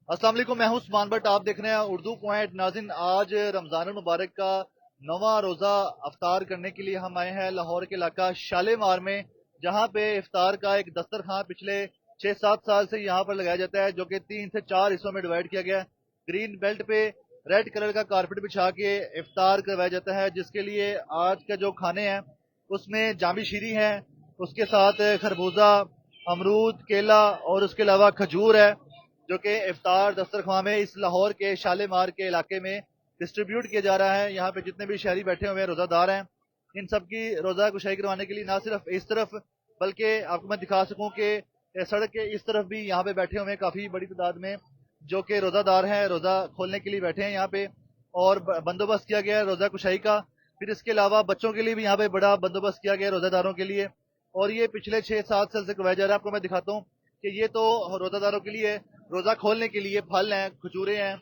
अस्सलाम वालेकुम, मैं हूं उस्मान बट, आप देख रहे हैं उर्दू पॉइंट। नाज़रीन, आज रमज़ान मुबारक का 9वां रोज़ा अफ्तार करने के लिए हम आए हैं लाहौर के इलाका शालेमार में, जहां पे इफ्तार का एक दस्तरखान पिछले 6-7 साल से यहां पर लगाया जाता है, जो कि 3 से 4 हिस्सों में डिवाइड किया गया है। ग्रीन बेल्ट पे रेड कलर का कारपेट बिछा के इफ्तार करवाया जाता है, जिसके लिए आज के जो खाने हैं उसमें जामी शीरी है, उसके साथ खरबूजा, अमरूद, केला और उसके अलावा खजूर है, जो कि इफ्तार दस्तरख्वां में इस लाहौर के शालेमार के इलाके में डिस्ट्रीब्यूट किया जा रहा है। यहाँ पे जितने भी शहरी बैठे हुए हैं, रोज़ादार हैं, इन सब की रोज़ा कुशाई करवाने के लिए ना सिर्फ इस तरफ, बल्कि आपको मैं दिखा सकूं कि सड़क के इस तरफ भी यहाँ पे बैठे हुए हैं काफ़ी बड़ी तादाद में, जो कि रोज़ादार हैं, रोज़ा खोलने के लिए बैठे हैं यहाँ पे। और बंदोबस्त किया गया है रोज़ा कुशाई का। फिर इसके अलावा बच्चों के लिए भी यहाँ पे बड़ा बंदोबस्त किया गया है रोज़ादारों के लिए, और ये पिछले 6-7 साल से करवाया जा रहा है। आपको मैं दिखाता हूँ कि ये तो रोज़ादारों के लिए रोज़ा खोलने के लिए फल हैं, खजूरें हैं,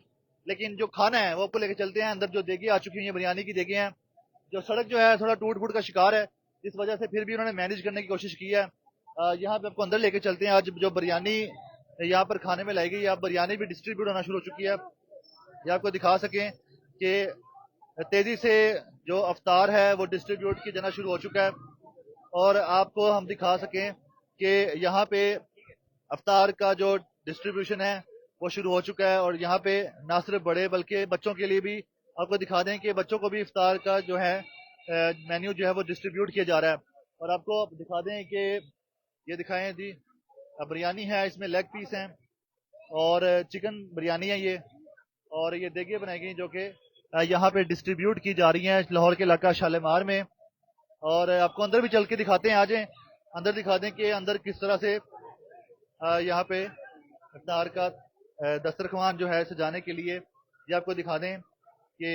लेकिन जो खाना है वो आपको लेके चलते हैं। अंदर जो देगे आ चुकी हैं, बिरयानी की देगे हैं। जो सड़क जो है थोड़ा टूट फूट का शिकार है, इस वजह से फिर भी उन्होंने मैनेज करने की कोशिश की है। यहाँ पे आपको अंदर लेके चलते हैं। आज जो बिरयानी यहाँ पर खाने में लाई गई है, अब बिरयानी भी डिस्ट्रीब्यूट होना शुरू हो चुकी है। ये आपको दिखा सकें कि तेजी से जो अफ्तार है वो डिस्ट्रीब्यूट किया जाना शुरू हो चुका है, और आपको हम दिखा सकें कि यहाँ पे अफ्तार का जो डिस्ट्रीब्यूशन है वो शुरू हो चुका है। और यहाँ पे ना सिर्फ बड़े बल्कि बच्चों के लिए भी आपको दिखा दें कि बच्चों को भी इफ्तार का जो है मेन्यू जो है वो डिस्ट्रीब्यूट किया जा रहा है। और आपको दिखा दें कि ये दिखाएं जी, बिरयानी है, इसमें लेग पीस हैं और चिकन बिरयानी है ये, और ये देगे बनाई गई जो कि यहाँ पे डिस्ट्रीब्यूट की जा रही हैं लाहौर के इलाका शालेमार में। और आपको अंदर भी चल के दिखाते हैं, आ जाएं अंदर दिखा दें कि अंदर किस तरह से यहाँ पे इफ्तार का दस्तरखान जो है सजाने के लिए। ये आपको दिखा दें कि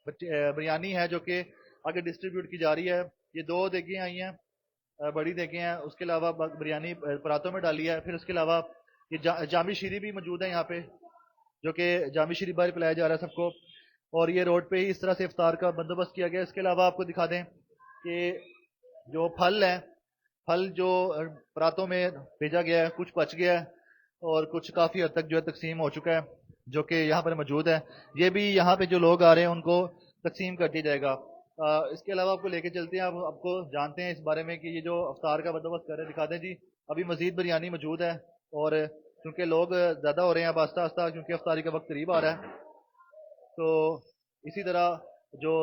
बिरयानी है जो कि आगे डिस्ट्रीब्यूट की जा रही है। ये 2 देगें आई हैं, बड़ी देगें हैं, उसके अलावा बिरयानी परातों में डाली है। फिर उसके अलावा ये जामी शीरी भी मौजूद है यहाँ पे, जो कि जामी शीरी बाहर पिलाया जा रहा है सबको। और ये रोड पे ही इस तरह से इफ्तार का बंदोबस्त किया गया है। इसके अलावा आपको दिखा दें कि जो फल हैं, फल जो परातों में भेजा गया है, कुछ बच गया है और कुछ काफ़ी हद तक जो है तकसीम हो चुका है, जो कि यहाँ पर मौजूद है। ये भी यहाँ पे जो लोग आ रहे हैं उनको तकसीम कर दिया जाएगा। इसके अलावा आपको लेके चलते हैं, आपको जानते हैं इस बारे में कि ये जो अफ्तार का बंदोबस्त कर रहे हैं, दिखा दें जी। अभी मजीद बिरयानी मौजूद है, और क्योंकि लोग ज़्यादा हो रहे हैं अब आस्ता आस्ता, क्योंकि अफ्तारी का वक्त करीब आ रहा है, तो इसी तरह जो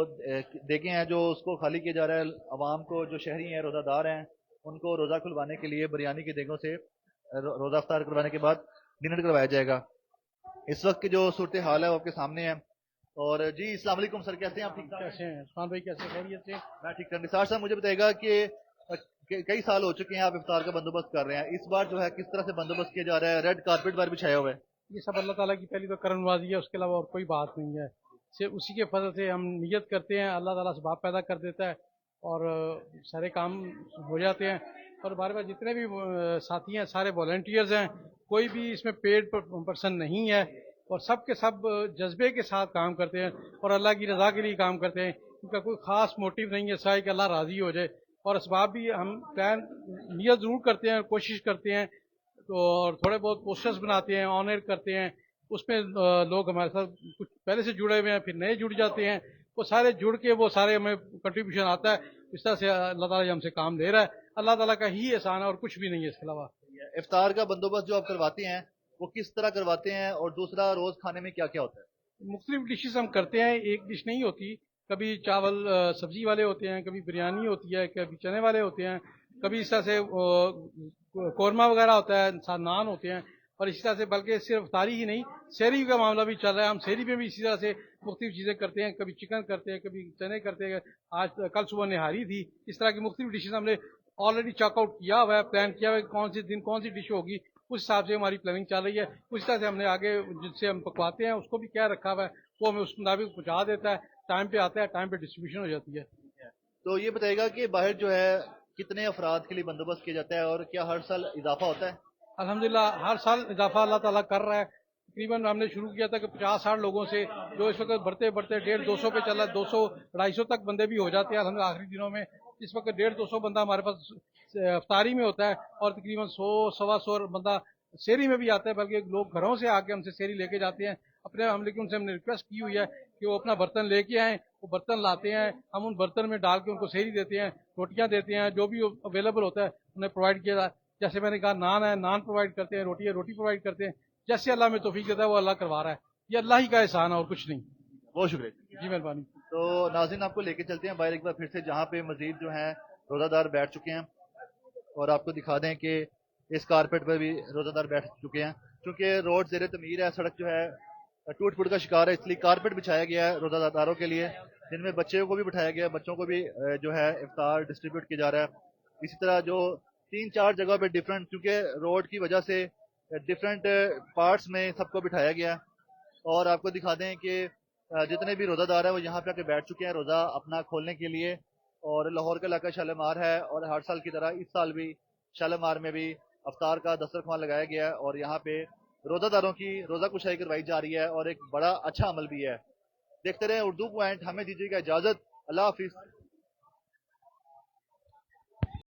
देखें हैं जो उसको खाली किया जा रहा है। अवाम को, जो शहरी हैं, रोज़ादार हैं, उनको रोज़ा खुलवाने के लिए बिरयानी की देगों से रोज़ा अफ्तार करवाने के बाद डिनर करवाया जाएगा। इस वक्त की जो सूरत हाल है वो आपके सामने है। और जी, अस्सलाम वालेकुम सर, कैसे हैं आप? ठीक कैसे हैं उस्मान भाई, कैसे खैरियत से? मैं ठीक हूँ। निसार साहब, मुझे बताएगा कि कई साल हो चुके हैं आप इफ्तार का बंदोबस्त कर रहे हैं, इस बार जो है किस तरह से बंदोबस्त किया जा रहा है? रेड कारपेट बार बिछाया हुआ है। ये सब अल्लाह ताला की पहली तो करम नवाजी है, उसके अलावा और कोई बात नहीं है। सिर्फ उसी के फजल से हम नियत करते हैं, अल्लाह ताला असबाब पैदा कर देता है और सारे काम हो जाते हैं। और हमारे पास जितने भी साथी हैं सारे वॉलंटियर्स हैं, कोई भी इसमें पेड पर्सन नहीं है, और सब के सब जज्बे के साथ काम करते हैं और अल्लाह की रज़ा के लिए काम करते हैं। इनका कोई ख़ास मोटिव नहीं है सिवाय कि अल्लाह राज़ी हो जाए। और असबाब भी हम प्लान नियत ज़रूर करते हैं, कोशिश करते हैं, तो और थोड़े बहुत पोस्टर्स बनाते हैं, ऑन एयर करते हैं। उसमें लोग हमारे साथ कुछ पहले से जुड़े हुए हैं, फिर नए जुड़ जाते हैं। वो सारे जुड़ के वो सारे हमें कंट्रीब्यूशन आता है। इस तरह से अल्लाह ताला हमसे काम ले रहा है। अल्लाह ताला का ही एहसान है और कुछ भी नहीं है इसके अलावा। इफ्तार का बंदोबस्त जो आप करवाते हैं वो किस तरह करवाते हैं, और दूसरा रोज खाने में क्या क्या होता है? मुख्तलिफ डिशेस हम करते हैं, एक डिश नहीं होती। कभी चावल सब्जी वाले होते हैं, कभी बिरयानी होती है, कभी चने वाले होते हैं, कभी इस तरह से कौरमा वगैरह होता है, साथ नान होते हैं। और इसी तरह से बल्कि सिर्फ तारी ही नहीं, शहरी का मामला भी चल रहा है। हम शहरी में भी इसी तरह से मुख्तलिफ चीज़ें करते हैं, कभी चिकन करते हैं, कभी चने करते हैं। आज कल सुबह निहारी थी। इस तरह की मुख्तलिफ डिशेज हमने ऑलरेडी चेकआउट किया हुआ है, प्लान किया हुआ है कौन से दिन कौन सी डिश होगी। उस हिसाब से हमारी प्लानिंग चल रही है। उस तरह से हमने आगे जिससे हम पकवाते हैं उसको भी क्या रखा हुआ है, वो हमें उस मुताबिक पहुँचा देता है, टाइम पे आता है, टाइम पे डिस्ट्रीब्यूशन हो जाती है। तो ये बताएगा कि बाहर जो है कितने अफराद के लिए बंदोबस्त किया जाता है, और क्या हर साल इजाफा होता है? अल्हम्दुलिल्लाह हर साल इजाफा अल्लाह ताला कर रहा है। तकरीबन हमने शुरू किया था कि 50-60 लोगों से, जो इस वक्त बढ़ते बढ़ते 150-200 पे चला, 200-250 तक बंदे भी हो जाते हैं अल्हम्दुलिल्लाह आखिरी दिनों में। इस वक्त 150-200 बंदा हमारे पास अफ्तारी में होता है, और तकरीबन 100-125 बंदा शहरी में भी आता है, बल्कि लोग घरों से आके हमसे शहरी लेके जाते हैं अपने, हम लेकिन उनसे हमने रिक्वेस्ट की हुई है कि वो अपना बर्तन लेके आएँ, वो बर्तन लाते हैं, हम उन बर्तन में डाल के उनको शहरी देते हैं, रोटियां देते हैं, जो भी अवेलेबल होता है उन्हें प्रोवाइड किया जाए। जैसे मैंने कहा नान है, नान प्रोवाइड करते हैं, रोटी है, रोटी प्रोवाइड करते हैं। जैसे अल्लाह में तौफीक देता है वो अल्लाह करवा रहा है, ये अल्लाह ही का एहसान है और कुछ नहीं। बहुत शुक्रिया। जी मेहरबानी। तो नाज़रीन आपको लेके चलते हैं बाहर एक बार फिर से, जहाँ पे मजीद जो है रोज़ादार बैठ चुके हैं, और आपको दिखा दें कि इस कारपेट पर भी रोज़ादार बैठ चुके हैं। क्योंकि रोड ज़ेरे तमीर है, सड़क जो है टूट फूट का शिकार है, इसलिए कारपेट बिछाया गया है रोज़ादारों के लिए, जिनमें बच्चों को भी बिठाया गया है, बच्चों को भी जो है इफ्तार डिस्ट्रीब्यूट किया जा रहा है। इसी तरह जो 3-4 जगह पे डिफरेंट, क्योंकि रोड की वजह से डिफरेंट पार्ट्स में सबको बिठाया गया है। और आपको दिखा दें कि जितने भी रोज़ादार हैं वो यहाँ पे आके बैठ चुके हैं रोज़ा अपना खोलने के लिए। और लाहौर का इलाका शालीमार है, और हर साल की तरह इस साल भी शालीमार में भी अफ्तार का दस्तरखान लगाया गया है, और यहाँ पे रोज़ादारों की रोज़ा कुशाई करवाई जा रही है, और एक बड़ा अच्छा अमल भी है। देखते रहे उर्दू पॉइंट, हमें दीजिएगा इजाज़त, अल्लाह हाफिज़।